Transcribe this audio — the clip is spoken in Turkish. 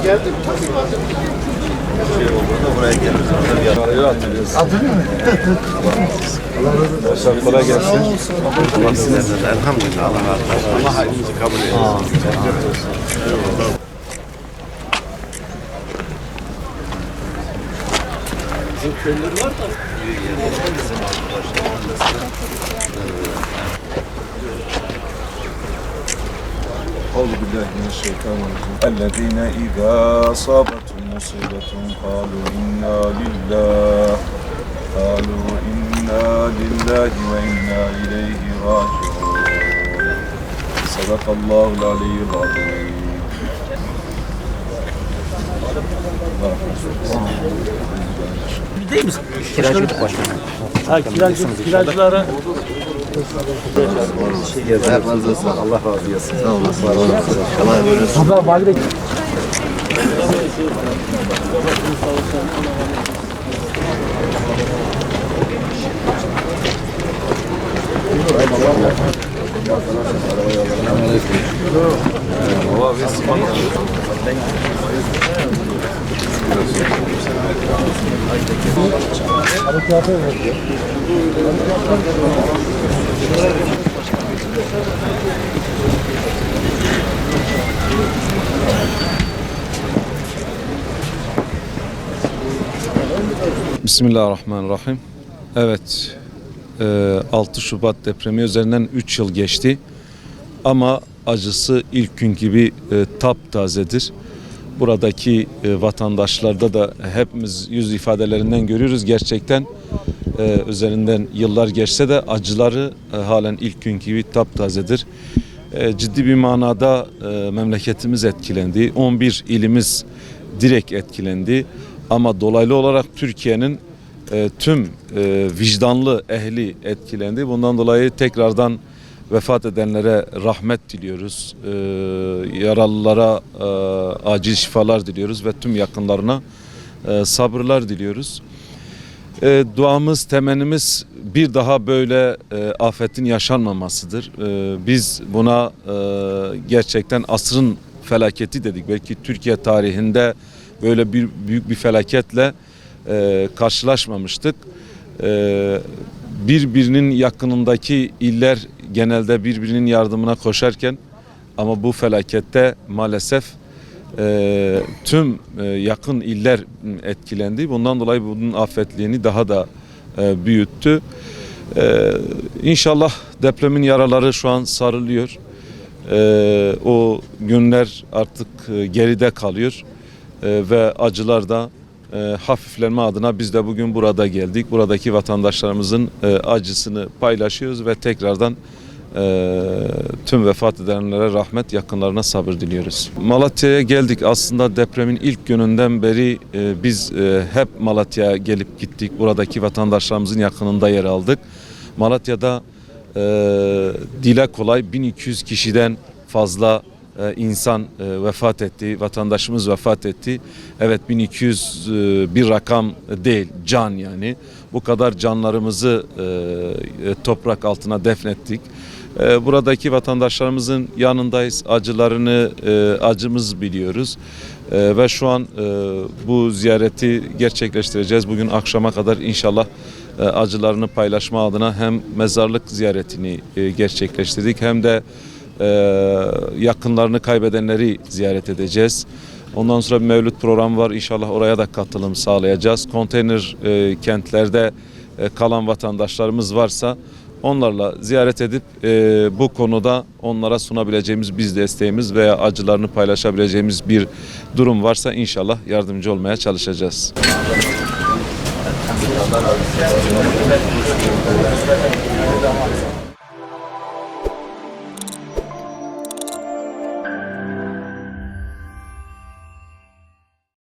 Geldim. Buraya geliriz. Orada atıyoruz. Hatırlıyor musun? Allah razı olsun. Kolay gelsin. Allah sizlerden elhamdülillah. Allah razı olsun. Allah hayrınızı kabul eylesin. Bizim köylüler var da. أعوذ بالله من الشيطان الرجيم الذين إذا أصابتهم مصيبة قالوا إنا لله وإنا إليه راجعون صدق الله العلي العظيم. Değil misin? Kiracılık başkanı. Ha, kiracılara Allah razı olsun. Sağ olasın. Allah razı olsun. haber valide Bismillahirrahmanirrahim. Evet, 6 Şubat depremi üzerinden 3 yıl geçti ama acısı ilk gün gibi taptazedir. Buradaki vatandaşlarda da hepimiz yüz ifadelerinden görüyoruz. Gerçekten üzerinden yıllar geçse de acıları halen ilk gün gibi taptazedir. Ciddi bir manada memleketimiz etkilendi. 11 ilimiz direkt etkilendi. Ama dolaylı olarak Türkiye'nin tüm vicdanlı ehli etkilendi. Bundan dolayı tekrardan vefat edenlere rahmet diliyoruz. Yaralılara acil şifalar diliyoruz ve tüm yakınlarına sabırlar diliyoruz. Duamız, temennimiz bir daha böyle afetin yaşanmamasıdır. Biz buna gerçekten asrın felaketi dedik. Belki Türkiye tarihinde böyle büyük bir felaketle karşılaşmamıştık. Birbirinin yakınındaki iller genelde birbirinin yardımına koşarken ama bu felakette maalesef tüm yakın iller etkilendi. Bundan dolayı bunun afetliğini daha da büyüttü. İnşallah depremin yaraları şu an sarılıyor. O günler artık geride kalıyor. Ve acılar da hafiflenme adına biz de bugün burada geldik. Buradaki vatandaşlarımızın acısını paylaşıyoruz ve tekrardan tüm vefat edenlere rahmet, yakınlarına sabır diliyoruz. Malatya'ya geldik. Aslında depremin ilk gününden beri biz hep Malatya'ya gelip gittik. Buradaki vatandaşlarımızın yakınında yer aldık. Malatya'da dile kolay 1200 kişiden fazla insan vefat etti, vatandaşımız vefat etti. Evet, 1200 bir rakam değil, can yani. Bu kadar canlarımızı toprak altına defnettik. Buradaki vatandaşlarımızın yanındayız, acılarını acımız biliyoruz. Ve şu an bu ziyareti gerçekleştireceğiz. Bugün akşama kadar inşallah acılarını paylaşma adına hem mezarlık ziyaretini gerçekleştirdik hem de yakınlarını kaybedenleri ziyaret edeceğiz. Ondan sonra bir mevlüt programı var. İnşallah oraya da katılım sağlayacağız. Konteyner kentlerde kalan vatandaşlarımız varsa onlarla ziyaret edip bu konuda onlara sunabileceğimiz biz desteğimiz veya acılarını paylaşabileceğimiz bir durum varsa inşallah yardımcı olmaya çalışacağız.